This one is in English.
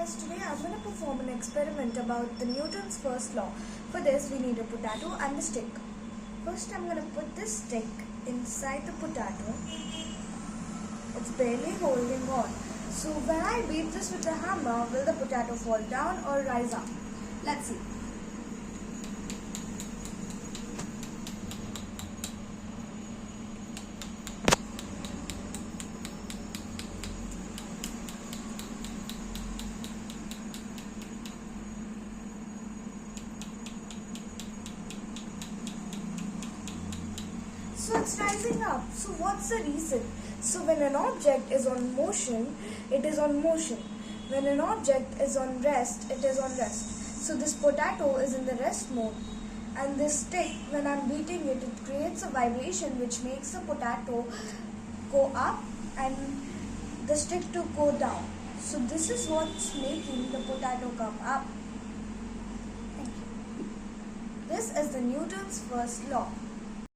guys, today I'm going to perform an experiment about the Newton's first law. For this we need a potato and a stick. First I'm going to put this stick inside the potato. It's barely holding on. So when I beat this with the hammer, will the potato fall down or rise up? Let's see. So it's rising up. So what's the reason? So when an object is on motion, it is on motion. When an object is on rest, it is on rest. So this potato is in the rest mode. And this stick, when I'm beating it, it creates a vibration which makes the potato go up and the stick to go down. So this is what's making the potato come up. Thank you. This is the Newton's first law.